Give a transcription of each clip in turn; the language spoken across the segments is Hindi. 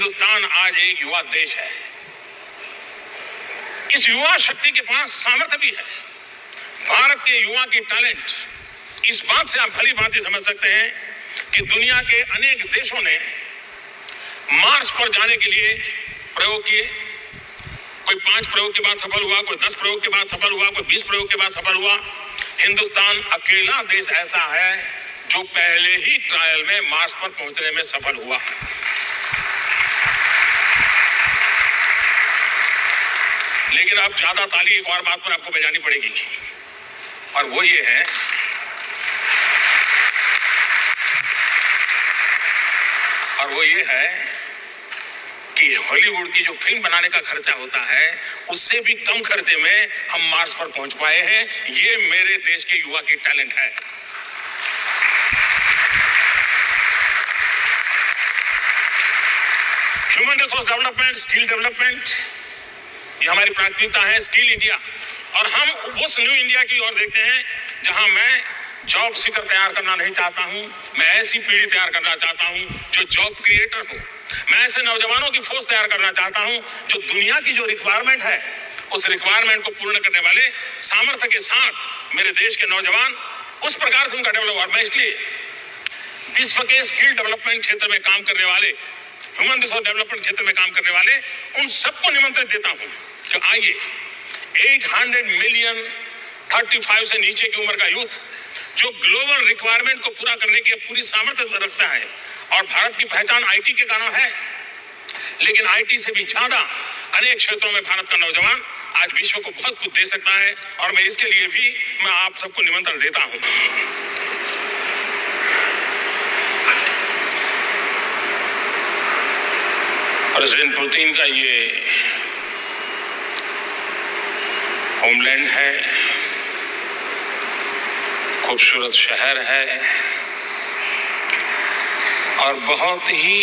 हिंदुस्तान आज एक युवा देश है। इस युवा शक्ति के पास सामर्थ्य भी है। भारत के युवा की टैलेंट, इस बात से आप भली भांति समझ सकते हैं कि दुनिया के अनेक देशों ने मार्स पर जाने के लिए प्रयोग किए। कोई 5 प्रयोग के बाद सफल हुआ, कोई 10 प्रयोग के बाद सफल हुआ, कोई 20 प्रयोग के बाद सफल हुआ। हिंदुस्तान अकेला देश ऐसा है जो पहले ही ट्रायल में मार्स पर पहुंचने में सफल हुआ। लेकिन अब ज्यादा ताली एक और बात पर आपको बजानी पड़ेगी, और वो ये है कि हॉलीवुड की जो फिल्म बनाने का खर्चा होता है उससे भी कम खर्चे में हम मार्स पर पहुंच पाए हैं। ये मेरे देश के युवा की टैलेंट है। Human resource development, skill development, ये हमारी प्राथमिकता है। स्किल इंडिया, और हम उस न्यू इंडिया की ओर देखते हैं जहां मैं जॉब सीकर तैयार करना नहीं चाहता हूं। मैं ऐसी पीढ़ी तैयार करना चाहता हूं जो जॉब क्रिएटर हो। मैं ऐसे नौजवानों की फोर्स तैयार करना चाहता हूं जो दुनिया की जो रिक्वायरमेंट है उस रिक्वायरमेंट को पूर्ण करने वाले सामर्थ्य के साथ मेरे देश के नौजवान उस प्रकार से उनका डेवलप। और मैं इसलिए विश्व के स्किल डेवलपमेंट क्षेत्र में काम करने वाले, ह्यूमन रिसोर्स डेवलपमेंट क्षेत्र में काम करने वाले उन सबको निमंत्रित देता हूं कि आइए 800 मिलियन 35 से नीचे की उम्र का यूथ जो ग्लोबल रिक्वायरमेंट को पूरा करने की पूरी सामर्थ्य रखता है। और भारत की पहचान आईटी के कारण है, लेकिन आईटी से भी ज्यादा अनेक क्षेत्रों में भारत का नौजवान आज विश्व को बहुत कुछ दे सकता है। और मैं इसके लिए भी मैं आप सबको निमंत्रण देता हूं। प्रेसिडेंट पुतिन का ये होमलैंड है, खूबसूरत शहर है और बहुत ही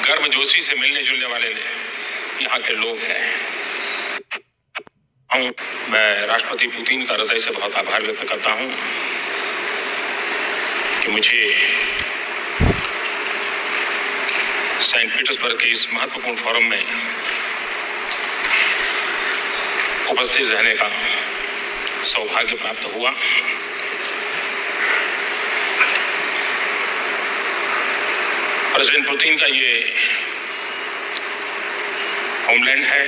गर्मजोशी से मिलने जुलने वाले यहाँ के लोग हैं। मैं राष्ट्रपति पुतिन का हृदय से बहुत आभार व्यक्त करता हूँ कि मुझे सेंट पीटर्सबर्ग के इस महत्वपूर्ण फोरम में उपस्थित रहने का सौभाग्य प्राप्त हुआ। प्रेसिडेंट पुतिन का ये होमलैंड है,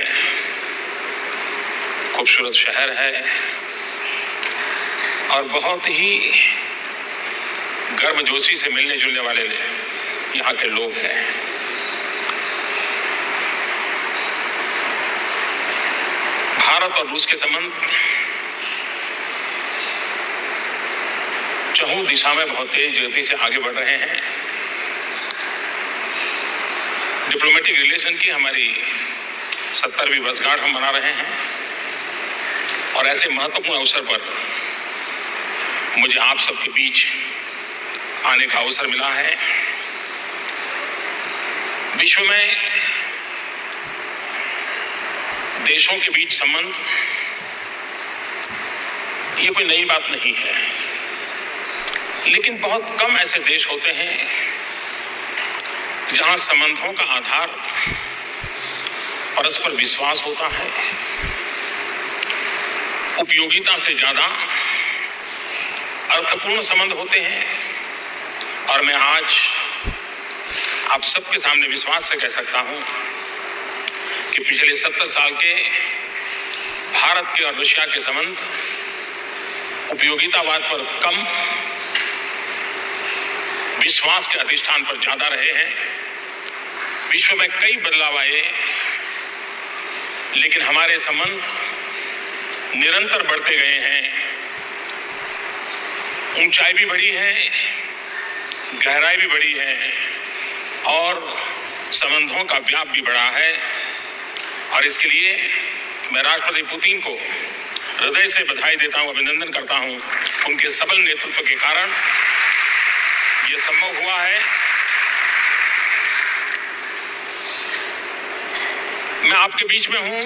खूबसूरत शहर है और बहुत ही गर्मजोशी से मिलने जुलने वाले यहाँ के लोग हैं। भारत और रूस के संबंध चहुं दिशा में बहुत तेज गति से आगे बढ़ रहे हैं। डिप्लोमेटिक रिलेशन की हमारी 70वीं वर्षगांठ हम मना रहे हैं और ऐसे महत्वपूर्ण अवसर पर मुझे आप सबके बीच आने का अवसर मिला है। विश्व में देशों के बीच संबंध ये कोई नई बात नहीं है, लेकिन बहुत कम ऐसे देश होते हैं जहां संबंधों का आधार परस्पर विश्वास होता है, उपयोगिता से ज्यादा अर्थपूर्ण संबंध होते हैं। और मैं आज आप सबके सामने विश्वास से कह सकता हूं कि पिछले 70 साल के भारत के और रशिया के संबंध उपयोगितावाद पर कम, विश्वास के अधिष्ठान पर ज्यादा रहे हैं। विश्व में कई बदलाव आए, लेकिन हमारे संबंध निरंतर बढ़ते गए हैं। ऊंचाई भी बढ़ी है, गहराई भी बढ़ी है और संबंधों का व्याप भी बढ़ा है। और इसके लिए मैं राष्ट्रपति पुतिन को हृदय से बधाई देता हूं, अभिनंदन करता हूं। उनके सबल नेतृत्व के कारण ये संभव हुआ है। मैं आपके बीच में हूं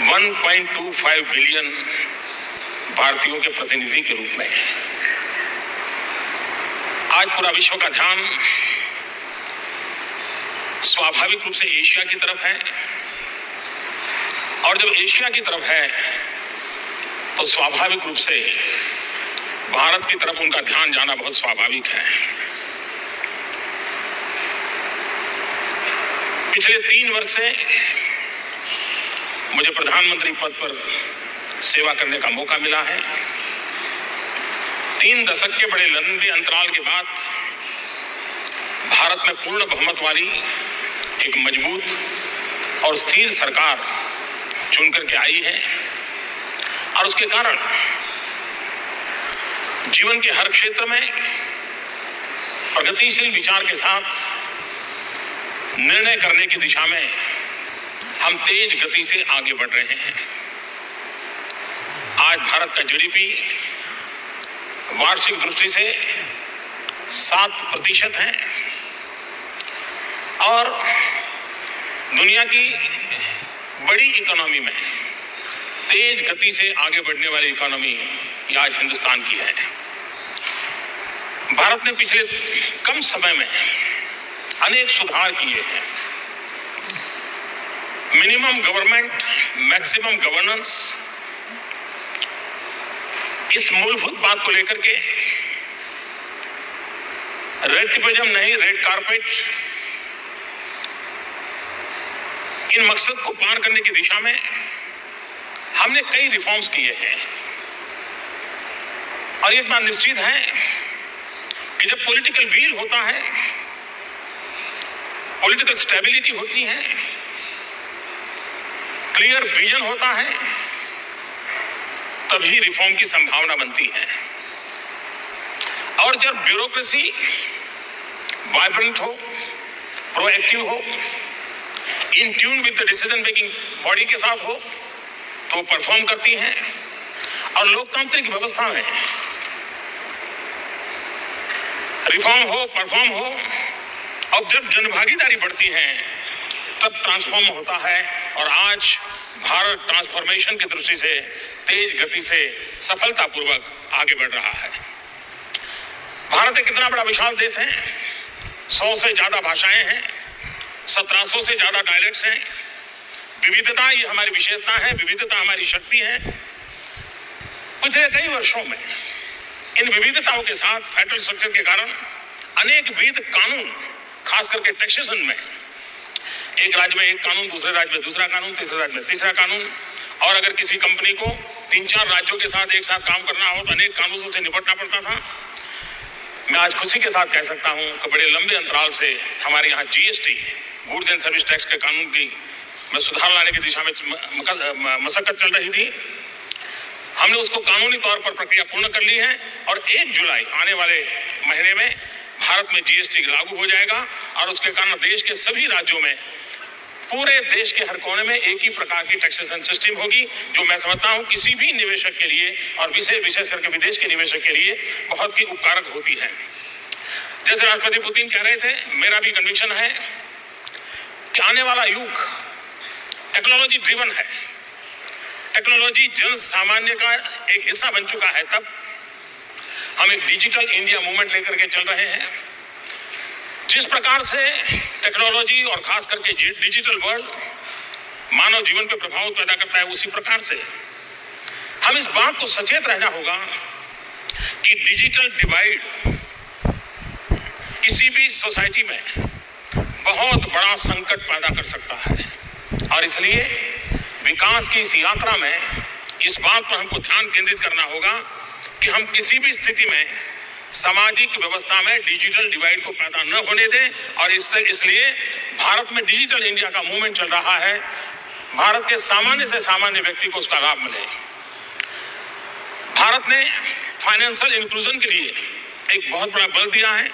1.25 बिलियन भारतीयों के प्रतिनिधि के रूप में। आज पूरा विश्व का ध्यान स्वाभाविक रूप से एशिया की तरफ है, और जब एशिया की तरफ है तो स्वाभाविक रूप से भारत की तरफ उनका ध्यान जाना बहुत स्वाभाविक है। पिछले 3 वर्ष से मुझे प्रधानमंत्री पद पर सेवा करने का मौका मिला है। 3 दशक के बड़े लंबे अंतराल के बाद भारत में पूर्ण बहुमत वाली एक मजबूत और स्थिर सरकार चुन करके आई है, और उसके कारण जीवन के हर क्षेत्र में प्रगतिशील विचार के साथ निर्णय करने की दिशा में हम तेज गति से आगे बढ़ रहे हैं। आज भारत का जीडीपी वार्षिक दृष्टि से 7% है, और दुनिया की बड़ी इकोनॉमी में तेज गति से आगे बढ़ने वाली इकोनॉमी ये आज हिंदुस्तान की है। भारत ने पिछले कम समय में अनेक सुधार किए हैं। मिनिमम गवर्नमेंट मैक्सिमम गवर्नेंस, इस मूलभूत बात को लेकर के रेड टेपिज्म नहीं, रेड कारपेट, इन मकसद को पार करने की दिशा में हमने कई रिफॉर्म्स किए हैं। और एक बात निश्चित है कि जब पॉलिटिकल विल होता है, पॉलिटिकल स्टेबिलिटी होती है, क्लियर विजन होता है, तभी रिफॉर्म की संभावना बनती है। और जब ब्यूरोक्रेसी वाइब्रेंट हो, प्रोएक्टिव हो, in tune with the decision making body के साथ हो, तो परफॉर्म करती हैं। और लोकतांत्रिक व्यवस्था में रिफॉर्म हो, परफॉर्म हो, और जब जनभागीदारी बढ़ती है तब ट्रांसफॉर्म होता है। और आज भारत ट्रांसफॉर्मेशन की दृष्टि से तेज गति से सफलतापूर्वक आगे बढ़ रहा है। भारत एक इतना बड़ा विशाल देश है, 100 से ज्यादा भाषाएं हैं, 1700 से ज्यादा डायलेक्ट्स हैं। विविधता ये हमारी विशेषता है, विविधता हमारी शक्ति है। पिछले कई वर्षों में इन विविधताओं के साथ फेडरल स्ट्रक्चर के कारण अनेक विविध कानून, खास करके टैक्सेशन में, एक राज्य में एक कानून, दूसरे राज्य में दूसरा कानून, तीसरे राज्य में तीसरा कानून, और अगर किसी कंपनी को 3-4 राज्यों के साथ एक साथ काम करना हो तो अनेक कानूनों से निपटना पड़ता था। मैं आज खुशी के साथ कह सकता हूं कि बड़े लंबे अंतराल से हमारे यहाँ GST, goods and service tax के कानून की में सुधार लाने की दिशा में मशक्कत चल रही थी। हमने उसको कानूनी तौर पर प्रक्रिया पूर्ण कर ली है, और 1 जुलाई आने वाले महीने में भारत में जीएसटी लागू हो जाएगा, और उसके कारण देश के सभी राज्यों में, पूरे देश के हर कोने में एक ही प्रकार की टैक्सेशन सिस्टम होगी, जो मैं समझता हूं किसी भी निवेशक के लिए, और विशेष करके विदेश के निवेशक के लिए बहुत ही उपकारक होती है। जैसे राष्ट्रपति पुतिन कह रहे थे, मेरा भी कन्विक्शन है कि आने वाला युग टेक्नोलॉजी ड्रिवन है। टेक्नोलॉजी जन सामान्य का एक हिस्सा बन चुका है। तब हम एक डिजिटल इंडिया मूवमेंट लेकर के चल रहे हैं। जिस प्रकार से टेक्नोलॉजी और खास करके डिजिटल वर्ल्ड मानव जीवन पर प्रभाव पैदा करता है, उसी प्रकार से हम इस बात को सचेत रहना होगा कि डिजिटल डिवाइड किसी भी सोसाइटी में बहुत बड़ा संकट पैदा कर सकता है। और इसलिए विकास की इस यात्रा में इस बात पर हमको ध्यान केंद्रित करना होगा कि हम किसी भी स्थिति में सामाजिक व्यवस्था में डिजिटल डिवाइड को पैदा न होने दें। और इसलिए भारत में डिजिटल इंडिया का मूवमेंट चल रहा है। भारत के सामान्य से सामान्य व्यक्ति को उसका लाभ मिले। भारत ने फाइनेंशियल इंक्लूजन के लिए एक बहुत बड़ा बल दिया है।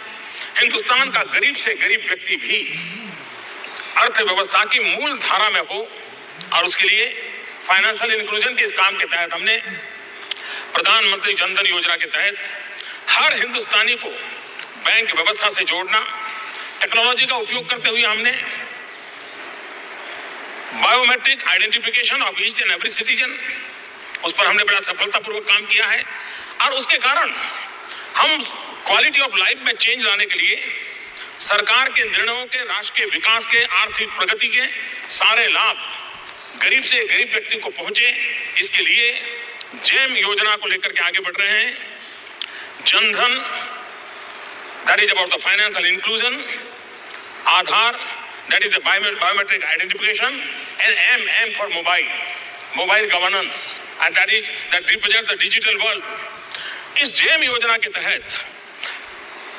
हिंदुस्तान का गरीब से गरीब व्यक्ति भी अर्थव्यवस्था की मूल धारा में हो, और उसके लिए फाइनेंशियल इंक्लूजन के इस काम के तहत हमने प्रधानमंत्री जन धन योजना के तहत हर हिंदुस्तानी को बैंक व्यवस्था से जोड़ना, टेक्नोलॉजी का उपयोग करते हुए हमने biometric identification of each and every citizen, उस पर हमने बड़ा सफलतापूर्वक काम किया है। और उसके कारण हम क्वालिटी ऑफ लाइफ में चेंज लाने के लिए सरकार के निर्णयों के, राष्ट्र के विकास के, आर्थिक प्रगति के सारे लाभ गरीब से गरीब व्यक्ति को पहुंचे, इसके लिए जेम योजना को लेकर के आगे बढ़ रहे हैं। Jan Dhan, that is about the financial inclusion, Aadhaar, that is the biometric identification, and M for mobile governance, and that represents the digital world. इस जेम योजना के तहत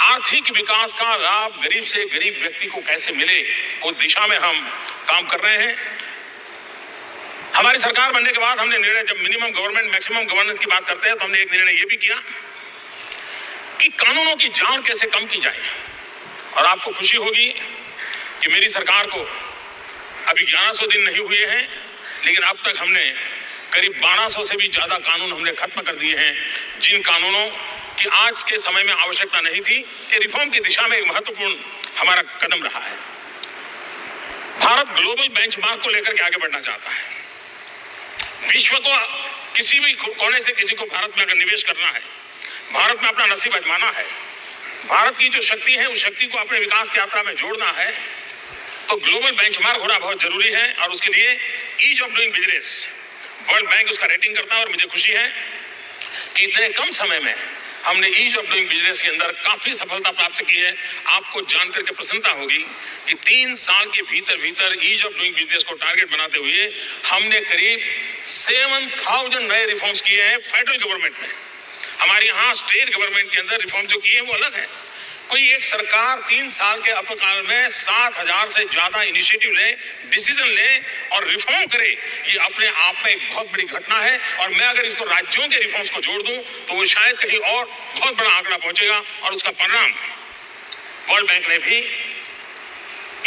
आर्थिक विकास का लाभ गरीब से गरीब व्यक्ति को कैसे मिले, उस दिशा में हम काम कर रहे हैं। हमारी सरकार बनने के बाद हमने निर्णय, जब मिनिमम गवर्नमेंट मैक्सिमम गवर्नेंस की बात करते हैं, तो हमने एक निर्णय ये भी किया कि कानूनों की जान कैसे कम की जाए। और आपको खुशी होगी कि मेरी सरकार को अभी 1100 दिन नहीं हुए हैं, लेकिन अब तक हमने करीब 1200 से भी ज्यादा कानून हमने खत्म कर दिए हैं, जिन कानूनों की आज के समय में आवश्यकता नहीं थी। ये रिफॉर्म की दिशा में एक महत्वपूर्ण हमारा कदम रहा है। भारत ग्लोबल बेंचमार्क को लेकर के आगे बढ़ना चाहता है। विश्व को किसी भी कोने से किसी को भारत में अगर निवेश करना है, भारत में अपना नसीब आजमाना है, भारत की जो शक्ति है उस शक्ति को अपने विकास की यात्रा में जोड़ना है, तो ग्लोबल बेंचमार्क होना बहुत जरूरी है। और उसके लिए ease of doing business, World Bank उसका रेटिंग करता है। और मुझे खुशी है कि इतने कम समय में हमने ईज ऑफ डूइंग बिजनेस के अंदर काफी सफलता प्राप्त की है। आपको जानकर के प्रसन्नता होगी कि 3 साल के भीतर ईज ऑफ डूइंग बिजनेस को टारगेट बनाते हुए हमने करीब 7000 नए रिफॉर्म्स किए हैं फेडरल गवर्नमेंट में। हमारे यहाँ स्टेट गवर्नमेंट के अंदर रिफॉर्म जो किए हैं वो अलग है। कोई एक सरकार 3 साल के अल्पकाल में 7000 से ज्यादा इनिशिएटिव ले, डिसीजन ले और रिफॉर्म करे, ये अपने आप में एक बहुत बड़ी घटना है। और मैं अगर इसको राज्यों के रिफॉर्म्स को जोड़ दूं तो वो शायद कहीं और बहुत बड़ा आंकड़ा पहुंचेगा। और उसका परिणाम वर्ल्ड बैंक ने भी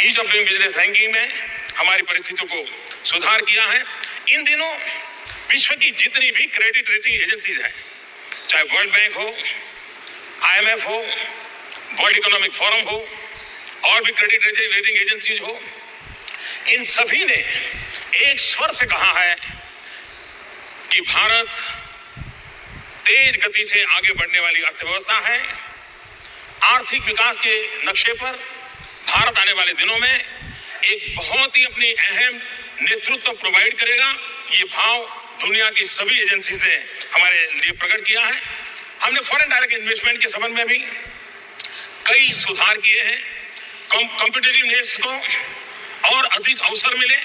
ease of doing business ranking में हमारी परिस्थितियों को सुधार किया है। इन दिनों विश्व की जितनी भी क्रेडिट रेटिंग एजेंसीज है, चाहे वर्ल्ड बैंक हो, IMF हो, वर्ल्ड इकोनॉमिक फोरम हो और भी क्रेडिट रेटिंग एजेंसीज हो, इन सभी ने एक स्वर से कहा है कि भारत तेज गति से आगे बढ़ने वाली अर्थव्यवस्था है। आर्थिक विकास के नक्शे पर भारत आने वाले दिनों में एक बहुत ही अपनी अहम नेतृत्व प्रोवाइड करेगा। ये भाव दुनिया की सभी एजेंसीज ने हमारे लिए प्रकट किया है। हमने फॉरेन डायरेक्ट इन्वेस्टमेंट के संबंध में भी कई सुधार किए हैं। कॉम्पिटिटिवनेस को और अधिक अवसर मिले।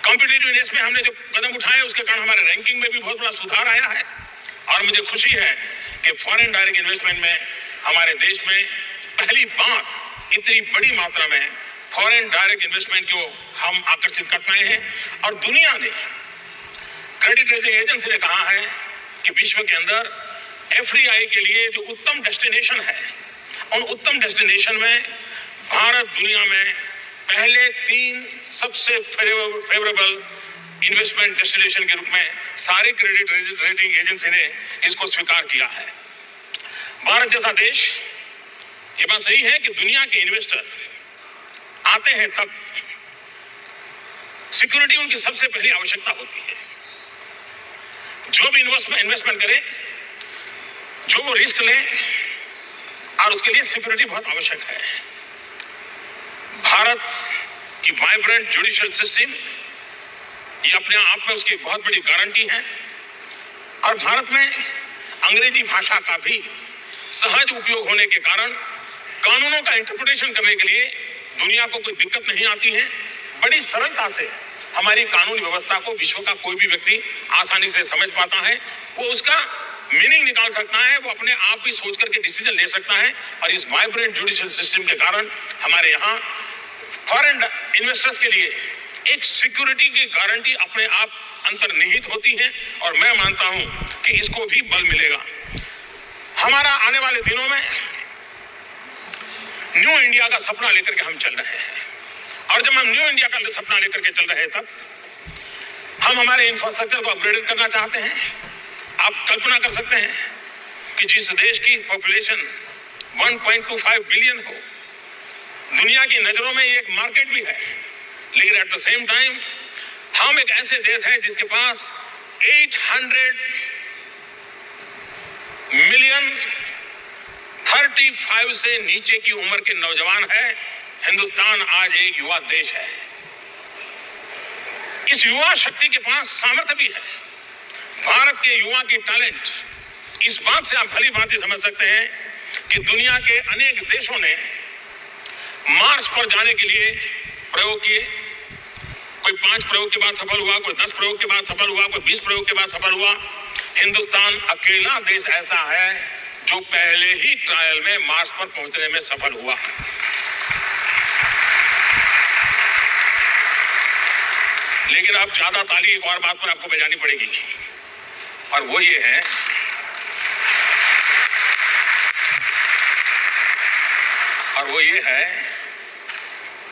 कॉम्पिटिटिवनेस में हमने जो कदम उठाए उसके कारण हमारे रैंकिंग में भी बहुत बड़ा सुधार आया है। और मुझे खुशी है कि फॉरेन डायरेक्ट इन्वेस्टमेंट में हमारे देश में पहली बार इतनी बड़ी मात्रा में फॉरेन डायरेक्ट इन्वेस्टमेंट को हम आकर्षित कर पाए हैं। और दुनिया ने, क्रेडिट रेटिंग एजेंसी ने कहा है कि विश्व के अंदर FDI के लिए जो उत्तम डेस्टिनेशन है, उन उत्तम डेस्टिनेशन में भारत दुनिया में पहले 3 सबसे फेवरेबल इन्वेस्टमेंट डेस्टिनेशन के रूप में सारे क्रेडिट रेटिंग एजेंसी ने इसको स्वीकार किया है। भारत जैसा देश, ये बात सही है कि दुनिया के इन्वेस्टर आते हैं तब सिक्योरिटी उनकी सबसे पहली आवश्यकता होती है। जो भी इन्वेस्टमेंट करे, जो वो रिस्क ले, और उसके लिए सिक्योरिटी बहुत आवश्यक है। भारत की वाइब्रेंट जुडिशियल सिस्टम, ये अपने आप में उसकी बहुत बड़ी गारंटी है। और भारत में अंग्रेजी भाषा का भी सहज उपयोग होने के कारण कानूनों का इंटरप्रिटेशन करने के लिए दुनिया को कोई दिक्कत नहीं आती है। बड़ी सरलता से हमारी कानूनी व्यवस्था को विश्व का कोई भी व्यक्ति आसानी से समझ पाता है। वो उसका मीनिंग निकाल सकता है, वो अपने आप भी सोच करके डिसीजन ले सकता है। और इस वाइब्रेंट जुडिशियल सिस्टम के कारण हमारे यहाँ फॉरेन इन्वेस्टर्स के लिए एक सिक्योरिटी की गारंटी अपने आप अंतर्निहित होती है। और मैं मानता हूं कि इसको भी बल मिलेगा। हमारा आने वाले दिनों में न्यू इंडिया का सपना लेकर के हम चल रहे हैं। और जब हम न्यू इंडिया का सपना लेकर के चल रहे हैं, तब हम हमारे इंफ्रास्ट्रक्चर को अपग्रेड करना चाहते हैं। आप कल्पना कर सकते हैं कि जिस देश की पॉपुलेशन 1.25 बिलियन हो, दुनिया की नजरों में ये एक मार्केट भी है, लेकिन एट द सेम टाइम हम एक ऐसे देश हैं जिसके पास 800 मिलियन 35 से नीचे की उम्र के नौजवान है। हिंदुस्तान आज एक युवा देश है। इस युवा शक्ति के पास सामर्थ्य भी है। भारत के युवा की टैलेंट, इस बात से आप भली भांति समझ सकते हैं कि दुनिया के अनेक देशों ने मार्स पर जाने के लिए प्रयोग किए। कोई 5 प्रयोग के बाद सफल हुआ, कोई 10 प्रयोग के बाद सफल हुआ, कोई 20 प्रयोग के बाद सफल हुआ। हिंदुस्तान अकेला देश ऐसा है जो पहले ही ट्रायल में मार्स पर पहुंचने में सफल हुआ। लेकिन अब ज्यादा ताली एक और बात पर आपको बजानी पड़ेगी, और वो ये है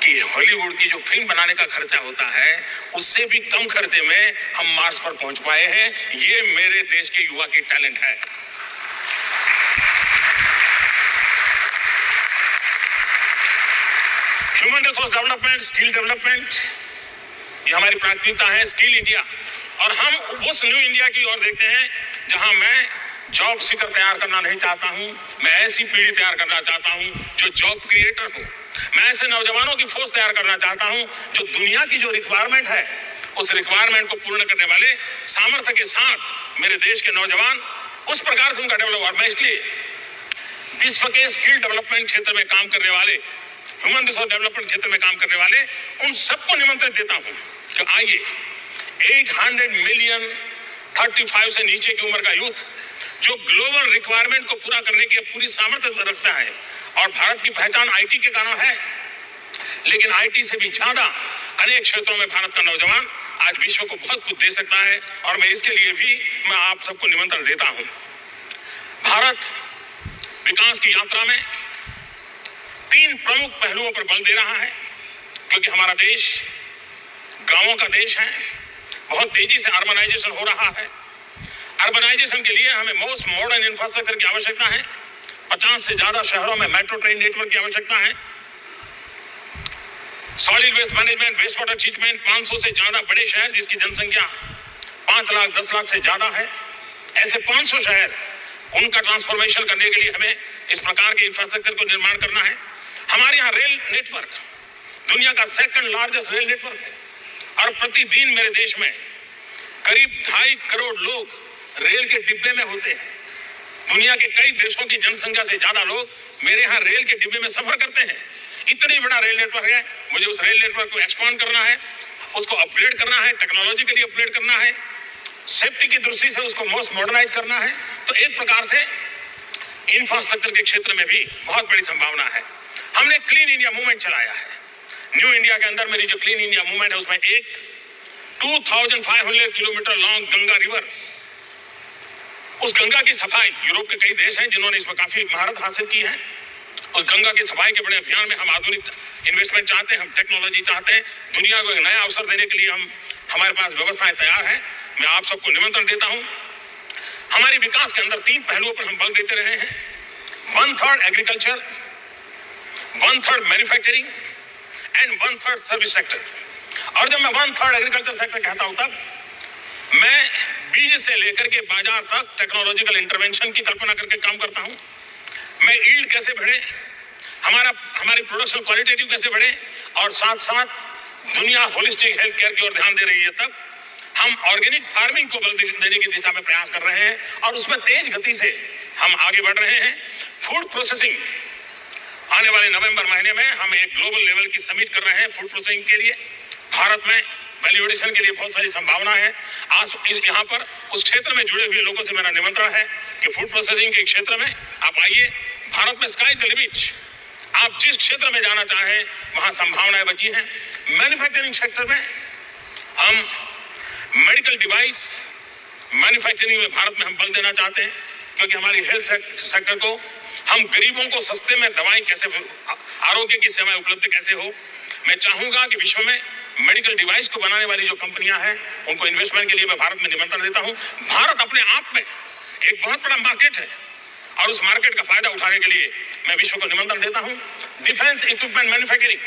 कि हॉलीवुड की जो फिल्म बनाने का खर्चा होता है, उससे भी कम खर्चे में हम मार्स पर पहुंच पाए हैं। ये मेरे देश के युवा की टैलेंट है। Human resource development, skill development, ये हमारी प्राथमिकता है। स्किल इंडिया, और हम उस न्यू इंडिया की ओर देखते हैं जहां मैं जॉब सीकर तैयार करना नहीं चाहता हूं। मैं ऐसी पीढ़ी तैयार करना चाहता हूं जो जॉब क्रिएटर हो। मैं ऐसे नौजवानों की फोर्स तैयार करना चाहता हूं जो दुनिया की जो रिक्वायरमेंट है, उस रिक्वायरमेंट को पूर्ण करने वाले सामर्थ्य के साथ मेरे देश के नौजवान उस प्रकार से उनका डेवलप। और मैं इसलिए विश्व के स्किल डेवलपमेंट क्षेत्र में काम करने वाले, ह्यूमन रिसोर्स डेवलपमेंट क्षेत्र में काम करने वाले उन सबको निमंत्रित देता हूं कि आइए 800 मिलियन 35 से नीचे की उम्र का यूथ जो ग्लोबल रिक्वायरमेंट को पूरा करने की पूरी सामर्थ्य रखता है। और भारत की पहचान आईटी के कारण है, लेकिन आईटी से भी ज्यादा अनेक क्षेत्रों में भारत का नौजवान आज विश्व को बहुत कुछ दे सकता है। और मैं इसके लिए भी मैं आप सबको निमंत्रण देता हूं। भारत विकास की यात्रा में 3 प्रमुख पहलुओं पर बल दे रहा है, क्योंकि हमारा देश गांवों का देश है। बहुत तेजी से अर्बनाइजेशन हो रहा है। अर्बनाइजेशन के लिए हमें मोस्ट मॉडर्न इंफ्रास्ट्रक्चर की आवश्यकता है। 50 से ज्यादा शहरों में मेट्रो ट्रेन नेटवर्क की आवश्यकता है। Solid waste management, waste water treatment, 500 से ज्यादा बड़े शहर जिसकी जनसंख्या 5 लाख 10 लाख से ज्यादा है, ऐसे 500 शहर, उनका ट्रांसफॉर्मेशन करने के लिए हमें इस प्रकार के इंफ्रास्ट्रक्चर को निर्माण करना है। हमारे यहाँ रेल नेटवर्क दुनिया का 2nd लार्जेस्ट रेल नेटवर्क है, और प्रतिदिन मेरे देश में करीब 2.5 करोड़ लोग रेल के डिब्बे में होते हैं। दुनिया के कई देशों की जनसंख्या से ज्यादा लोग मेरे यहाँ रेल के डिब्बे में सफर करते हैं। इतनी बड़ा रेल नेटवर्क है। मुझे उस रेल नेटवर्क को एक्सपांड करना है, उसको अपग्रेड करना है, टेक्नोलॉजिकली अपग्रेड करना है, सेफ्टी की दृष्टि से उसको मोस्ट मॉडर्नाइज करना है। तो एक प्रकार से इंफ्रास्ट्रक्चर के क्षेत्र में भी बहुत बड़ी संभावना है। हमने क्लीन इंडिया मूवमेंट चलाया है। न्यू इंडिया के अंदर मेरी जो क्लीन इंडिया मूवमेंट है, उसमें एक 2500 किलोमीटर लॉन्ग गंगा रिवर, उस गंगा की सफाई, यूरोप के कई देश हैं जिन्होंने इसमें काफी महारत हासिल की है। उस गंगा की सफाई के बड़े अभियान में हम आधुनिक इन्वेस्टमेंट चाहते हैं, हम टेक्नोलॉजी चाहते हैं। दुनिया को एक नया अवसर देने के लिए हमारे पास व्यवस्थाएं तैयार हैं। मैं आप सबको निमंत्रण देता हूं। हमारे विकास के अंदर 3 पहलुओं पर हम बल देते रहे हैं। 1/3 agriculture, 1/3 manufacturing and 1/3 service sector. और जब मैं 1/3 एग्रीकल्चर सेक्टर कहता हूं, तब मैं बीज से लेकर के बाजार तक टेक्नोलॉजिकल इंटरवेंशन की कल्पना करके काम करता हूं। मैं यील्ड कैसे बढ़े, हमारी प्रोडक्शन क्वालिटेटिव कैसे बढ़े, और साथ साथ दुनिया होलिस्टिक हेल्थ केयर की ओर ध्यान दे रही है, तब हम ऑर्गेनिक फार्मिंग को बल देने की दिशा में प्रयास कर रहे हैं, और उसमें तेज गति से हम आगे बढ़ रहे हैं। फूड प्रोसेसिंग, आने वाले नवंबर महीने में हम एक ग्लोबल लेवल की समिट कर रहे हैं फूड प्रोसेसिंग के लिए। भारत में वैल्यू एडिशन के लिए बहुत सारी संभावना है। आज यहाँ पर उस क्षेत्र में जुड़े हुए लोगों से मेरा निमंत्रण है कि फूड प्रोसेसिंग के क्षेत्र में आप आइए। भारत में स्काई द लिमिट, आप जिस क्षेत्र में जाना चाहें वहां संभावनाएं बची हैं। मैन्युफैक्चरिंग सेक्टर में हम मेडिकल डिवाइस मैन्युफैक्चरिंग में भारत में हम बल देना चाहते हैं, क्योंकि हमारी हेल्थ सेक्टर को हम गरीबों को सस्ते में दवाई कैसे, आरोग्य की सेवाएं उपलब्ध कैसे हो। मैं चाहूंगा कि विश्व में मेडिकल डिवाइस को बनाने वाली जो कंपनियां हैं, उनको इन्वेस्टमेंट के लिए मैं भारत में निमंत्रण देता हूं। भारत अपने आप में एक बहुत बड़ा मार्केट है, और उस मार्केट का फायदा उठाने के लिए मैं विश्व को निमंत्रण देता हूं। डिफेंस इक्विपमेंट मैन्युफैक्चरिंग,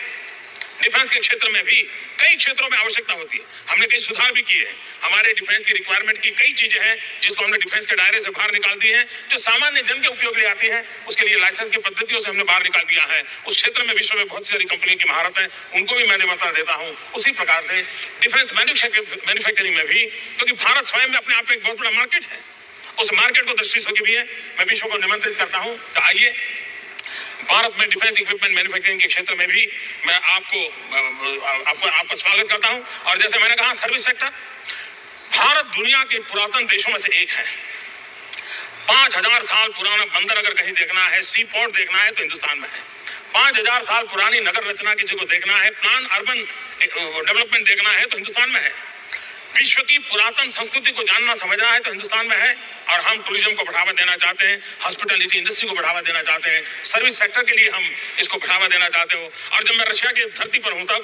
डिफेंस के क्षेत्र में भी कई क्षेत्रों में आवश्यकता होती है। हमने कई सुधार भी किए हैं। हमारे डिफेंस की रिक्वायरमेंट की कई चीजें हैं जिसको हमने डिफेंस के दायरे से बाहर निकाल दी है, जो सामान्य जन के उपयोग ले आती है, उसके लिए लाइसेंस की पद्धतियों से हमने बाहर निकाल दिया है। उस क्षेत्र में विश्व में बहुत सारी कंपनियों की महारत है, उनको भी मैं निमंत्रण देता हूं। उसी प्रकार से डिफेंस मैन्युफैक्चरिंग में भी, क्योंकि भारत स्वयं में अपने आप में एक बहुत बड़ा मार्केट है, उस मार्केट को दृष्टि से भी है मैं विश्व को निमंत्रित करता हूं कि आइए भारत में डिफेंस इक्विपमेंट मैन्युफैक्चरिंग के क्षेत्र में भी मैं आपका स्वागत करता हूं। और जैसे मैंने कहा, सर्विस सेक्टर, भारत दुनिया के पुरातन देशों में से एक है। 5000 साल पुराना बंदर अगर कहीं देखना है, सी पोर्ट देखना है, तो हिंदुस्तान में है। 5000 साल पुरानी नगर रचना किसी को देखना है, प्लान अर्बन डेवलपमेंट देखना है, तो हिंदुस्तान में है। विश्व की पुरातन संस्कृति को जानना समझना है तो हिंदुस्तान में है। और हम टूरिज्म को बढ़ावा देना चाहते हैं, हॉस्पिटैलिटी इंडस्ट्री को बढ़ावा देना चाहते हैं, सर्विस सेक्टर के लिए हम इसको बढ़ावा देना चाहते हो। और जब मैं रशिया की धरती पर हूं, तब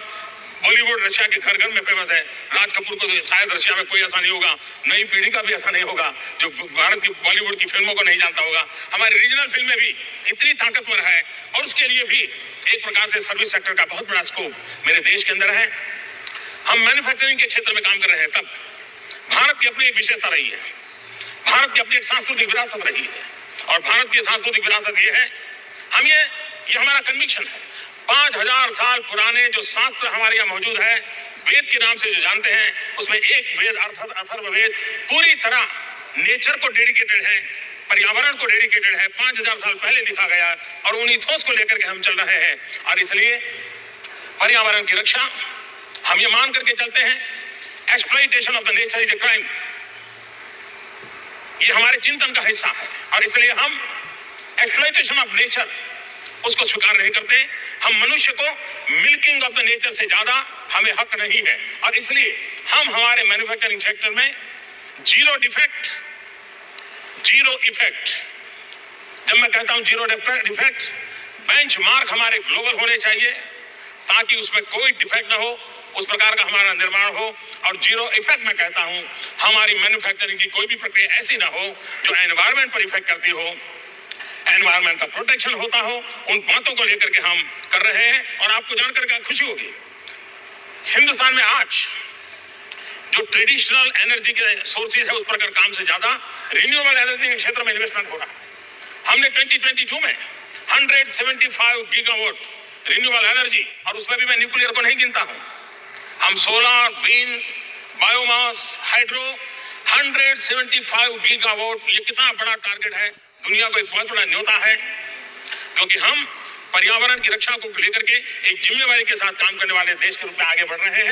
बॉलीवुड रशिया के घर घर में फेमस है। राज कपूर को तो शायद रशिया में कोई ऐसा नहीं होगा, नई पीढ़ी का भी ऐसा नहीं होगा जो भारत की बॉलीवुड की फिल्मों को नहीं जानता होगा। हमारी रीजनल फिल्में भी इतनी ताकतवर है, और उसके लिए भी एक प्रकार से सर्विस सेक्टर का बहुत बड़ा स्कोप मेरे देश के अंदर है। हम मैन्युफैक्चरिंग के क्षेत्र में काम कर रहे हैं, तब भारत की अपनी एक विशेषता रही है, भारत की अपनी एक सांस्कृतिक विरासत रही है। और भारत की सांस्कृतिक विरासत ये है, हम ये हमारा कन्विक्शन है। 5000 साल पुराने जो शास्त्र हमारे यहाँ मौजूद है, वेद के नाम से जो जानते हैं, उसमें एक वेद अथर्ववेद पूरी तरह नेचर को डेडिकेटेड है, पर्यावरण को डेडिकेटेड है। 5000 साल पहले लिखा गया, और उन इथोस को लेकर के हम चल रहे हैं। और इसलिए पर्यावरण की रक्षा हम ये मान करके चलते हैं, exploitation of the nature is a crime, ये हमारे चिंतन का हिस्सा है। और इसलिए हम एक्सप्लॉइटेशन ऑफ नेचर उसको स्वीकार नहीं करते। हम मनुष्य को मिल्किंग ऑफ द नेचर से ज्यादा हमें हक नहीं है। और इसलिए हम हमारे मैन्युफैक्चरिंग सेक्टर में जीरो डिफेक्ट, जीरो इफेक्ट, जब मैं कहता हूं जीरो डिफेक्ट, बेंचमार्क हमारे ग्लोबल होने चाहिए ताकि उसमें कोई डिफेक्ट ना हो, उस प्रकार का हमारा निर्माण हो। और जीरो इफेक्ट मैं कहता हूं, हमारी मैन्युफैक्चरिंग की कोई भी प्रक्रिया ऐसी ना हो जो एनवायरमेंट पर इफेक्ट करती हो, एनवायरमेंट का प्रोटेक्शन होता हो। उन बातों को लेकर के हम कर रहे हैं। और आपको जानकर के खुशी होगी, हिंदुस्तान में आज जो ट्रेडिशनल एनर्जी के सोर्सेज है, उस पर काम से ज्यादा रिन्यूएबल एनर्जी के क्षेत्र में इन्वेस्टमेंट हो रहा है। हमने 2022 में 175 गीगावाट रिन्यूएबल एनर्जी, और उसमें भी मैं न्यूक्लियर को नहीं गिनता हूं, हम solar, wind, biomass, hydro, 175 gigawatt, ये कितना बड़ा टारगेट है, दुनिया को एक बहुत बड़ा न्योता है। क्योंकि हम पर्यावरण की रक्षा को लेकर के एक जिम्मेवारी के साथ काम करने वाले देश के रूप में आगे बढ़ रहे हैं।